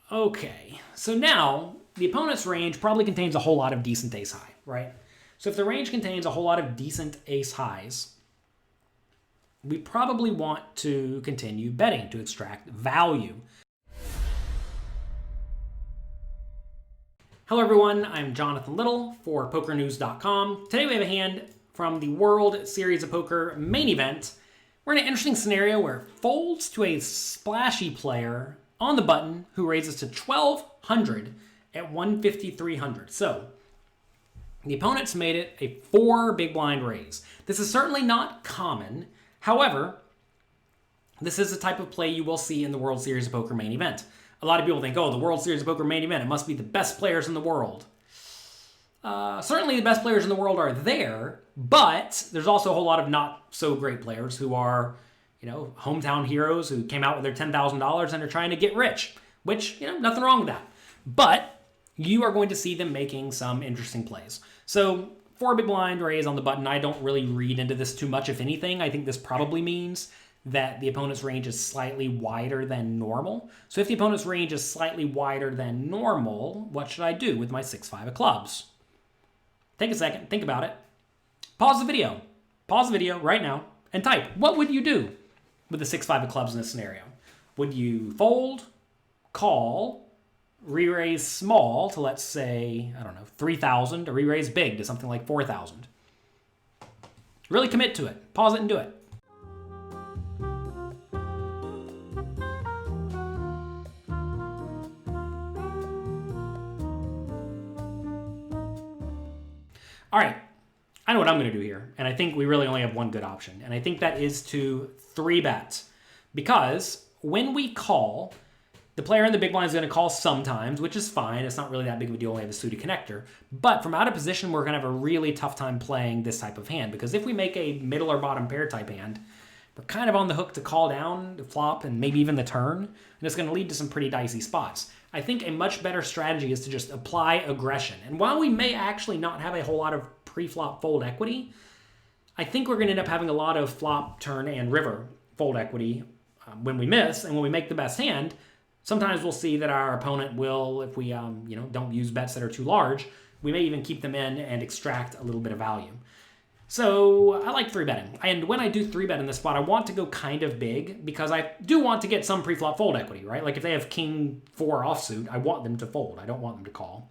Okay, so now the opponent's range probably contains a whole lot of decent ace high, right? So if the range contains a whole lot of decent ace highs, we probably want to continue betting to extract value. Hello everyone, I'm Jonathan Little for PokerNews.com. Today we have a hand from the World Series of Poker Main Event. We're in an interesting scenario where it folds to a splashy player on the button who raises to 1,200 at 150-300. So the opponent's made it a 4 big blind raise. This is certainly not common. However, this is the type of play you will see in the World Series of Poker Main Event. A lot of people think, oh, the World Series of Poker Main Event, it must be the best players in the world. Certainly the best players in the world are there, but there's also a whole lot of not so great players who are, hometown heroes who came out with their $10,000 and are trying to get rich, which, nothing wrong with that. But you are going to see them making some interesting plays. So 4 big blind raise on the button. I don't really read into this too much, if anything. I think this probably means that the opponent's range is slightly wider than normal. So if the opponent's range is slightly wider than normal, what should I do with my 6-5 of clubs? Take a second, think about it. Pause the video. Pause the video right now and type, what would you do with the 6-5 of clubs in this scenario? Would you fold, call, re-raise small to, let's say, 3,000, or re-raise big to something like 4,000? Really commit to it. Pause it and do it. All right, I know what I'm going to do here, and I think we really only have one good option, and I think that is to 3-bet, because when we call, the player in the big blind is going to call sometimes, which is fine. It's not really that big of a deal when we have a suited connector, but from out of position, we're going to have a really tough time playing this type of hand, because if we make a middle or bottom pair type hand, we're kind of on the hook to call down, the flop, and maybe even the turn, and it's going to lead to some pretty dicey spots. I think a much better strategy is to just apply aggression. And while we may actually not have a whole lot of pre-flop fold equity, I think we're going to end up having a lot of flop, turn, and river fold equity when we miss. And when we make the best hand, sometimes we'll see that our opponent will, if we don't use bets that are too large, we may even keep them in and extract a little bit of value. So I like 3-betting. And when I do 3-bet in this spot, I want to go kind of big because I do want to get some pre-flop fold equity, right? Like if they have king 4 offsuit, I want them to fold. I don't want them to call.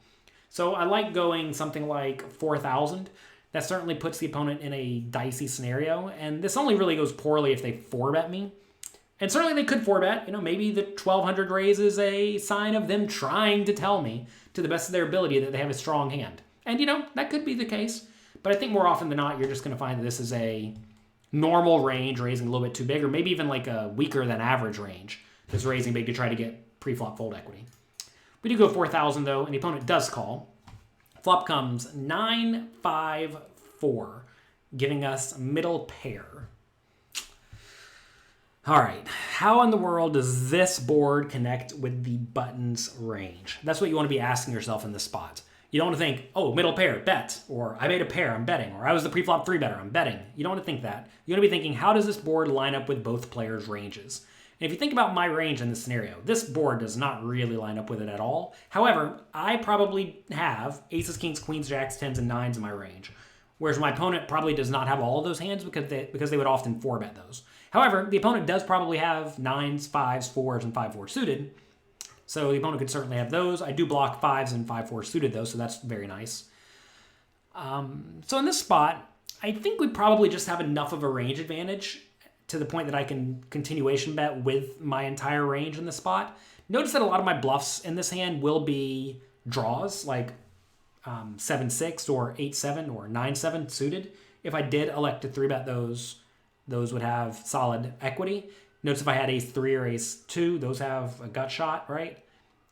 So I like going something like 4,000. That certainly puts the opponent in a dicey scenario. And this only really goes poorly if they 4-bet me. And certainly they could 4-bet. Maybe the 1,200 raise is a sign of them trying to tell me to the best of their ability that they have a strong hand. And, that could be the case. But I think more often than not, you're just going to find that this is a normal range raising a little bit too big, or maybe even like a weaker than average range that's raising big to try to get pre-flop fold equity. We do go 4,000 though, and the opponent does call. Flop comes 9-5-4, giving us middle pair. All right, how in the world does this board connect with the button's range? That's what you want to be asking yourself in this spot. You don't want to think, oh, middle pair, bet, or I made a pair, I'm betting, or I was the pre-flop 3-better, I'm betting. You don't want to think that. You want to be thinking, how does this board line up with both players' ranges? And if you think about my range in this scenario, this board does not really line up with it at all. However, I probably have aces, kings, queens, jacks, 10s, and 9s in my range, whereas my opponent probably does not have all of those hands because they would often 4-bet those. However, the opponent does probably have 9s, 5s, 4s, and 5-4 suited. So the opponent could certainly have those. I do block 5s and 5-4 suited though, so that's very nice. So in this spot, I think we probably just have enough of a range advantage to the point that I can continuation bet with my entire range in this spot. Notice that a lot of my bluffs in this hand will be draws, like 7-6 or 8-7 or 9-7 suited. If I did elect to 3-bet those would have solid equity. Notice if I had ace-3 or ace-2, those have a gut shot, right?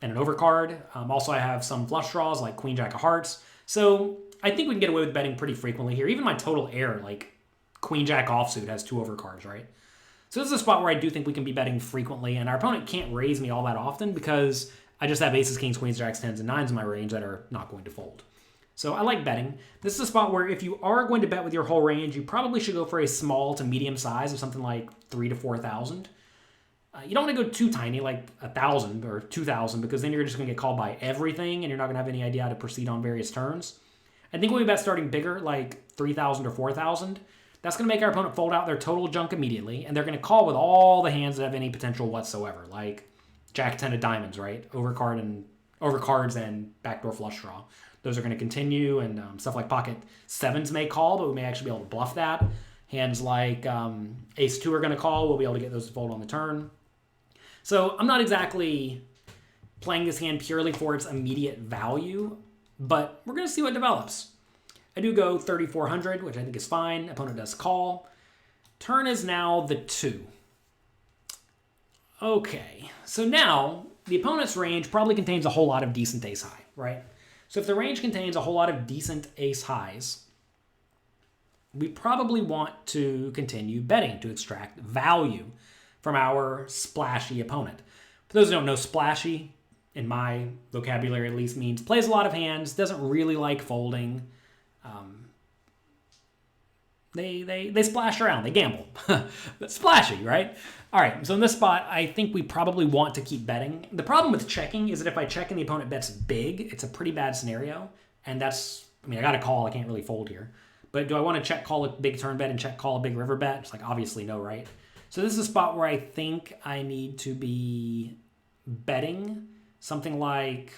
And an overcard. Also, I have some flush draws like queen, jack of hearts. So I think we can get away with betting pretty frequently here. Even my total air, like queen, jack offsuit, has 2 overcards, right? So this is a spot where I do think we can be betting frequently, and our opponent can't raise me all that often because I just have aces, kings, queens, jacks, 10s, and 9s in my range that are not going to fold. So I like betting. This is a spot where if you are going to bet with your whole range, you probably should go for a small to medium size of something like 3,000 to 4,000. You don't want to go too tiny, like 1,000 or 2,000, because then you're just going to get called by everything, and you're not going to have any idea how to proceed on various turns. I think when we bet starting bigger, like 3,000 or 4,000, that's going to make our opponent fold out their total junk immediately, and they're going to call with all the hands that have any potential whatsoever, like Jack 10 of diamonds, right? Overcards and backdoor flush draw. Those are going to continue, and stuff like pocket sevens may call, but we may actually be able to bluff that. Hands like ace 2 are going to call. We'll be able to get those to fold on the turn. So I'm not exactly playing this hand purely for its immediate value, but we're going to see what develops. I do go 3,400, which I think is fine. Opponent does call. Turn is now the 2. Okay, so now the opponent's range probably contains a whole lot of decent ace high, right? So if the range contains a whole lot of decent ace highs, we probably want to continue betting to extract value from our splashy opponent. For those who don't know, splashy, in my vocabulary at least, means plays a lot of hands, doesn't really like folding. They splash around, they gamble. Splashy, right? All right, so in this spot, I think we probably want to keep betting. The problem with checking is that if I check and the opponent bets big, it's a pretty bad scenario. And that's, I mean, I got a call, I can't really fold here. But do I want to check call a big turn bet and check call a big river bet? It's like, obviously no, right? So this is a spot where I think I need to be betting something like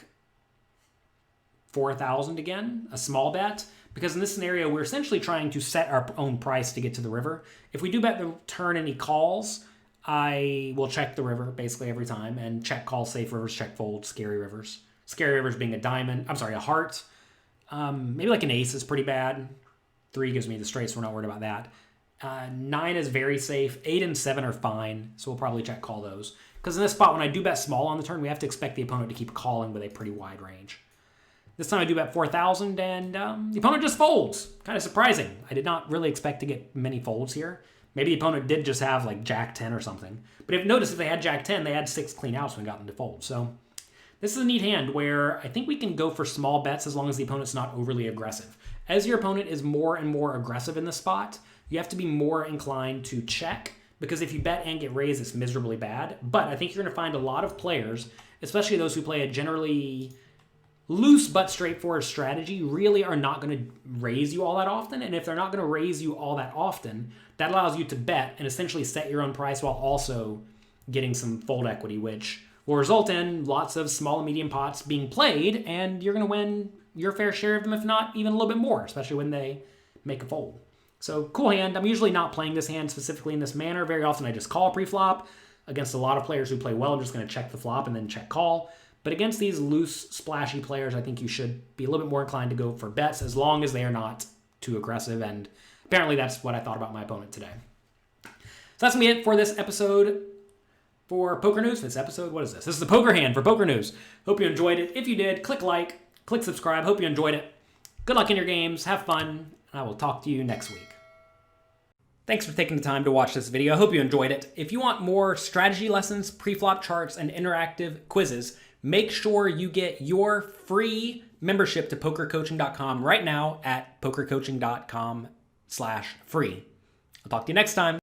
4,000 again, a small bet. Because in this scenario, we're essentially trying to set our own price to get to the river. If we do bet the turn and he calls, I will check the river basically every time and check call, safe rivers, check fold, scary rivers. Scary rivers being a heart. Maybe like an ace is pretty bad. 3 gives me the straight, so we're not worried about that. 9 is very safe. 8 and 7 are fine, so we'll probably check call those. Because in this spot, when I do bet small on the turn, we have to expect the opponent to keep calling with a pretty wide range. This time I do bet 4,000, and the opponent just folds. Kind of surprising. I did not really expect to get many folds here. Maybe the opponent did just have like Jack 10 or something. But notice if they had Jack 10, they had 6 clean outs when we got them to fold. So this is a neat hand where I think we can go for small bets as long as the opponent's not overly aggressive. As your opponent is more and more aggressive in this spot, you have to be more inclined to check, because if you bet and get raised, it's miserably bad. But I think you're going to find a lot of players, especially those who play a generally loose but straightforward strategy, really are not going to raise you all that often. And if they're not going to raise you all that often, that allows you to bet and essentially set your own price while also getting some fold equity, which will result in lots of small and medium pots being played, and you're going to win your fair share of them, if not even a little bit more, especially when they make a fold. So cool hand. I'm usually not playing this hand specifically in this manner. Very often I just call pre-flop. Against a lot of players who play well, I'm just going to check the flop and then check call. But against these loose, splashy players, I think you should be a little bit more inclined to go for bets as long as they are not too aggressive. And apparently that's what I thought about my opponent today. So that's going to be it for this episode for Poker News. This episode, what is this? This is the poker hand for Poker News. Hope you enjoyed it. If you did, click like, click subscribe. Hope you enjoyed it. Good luck in your games. Have fun. And I will talk to you next week. Thanks for taking the time to watch this video. I hope you enjoyed it. If you want more strategy lessons, pre-flop charts, and interactive quizzes, make sure you get your free membership to pokercoaching.com right now at pokercoaching.com/free. I'll talk to you next time.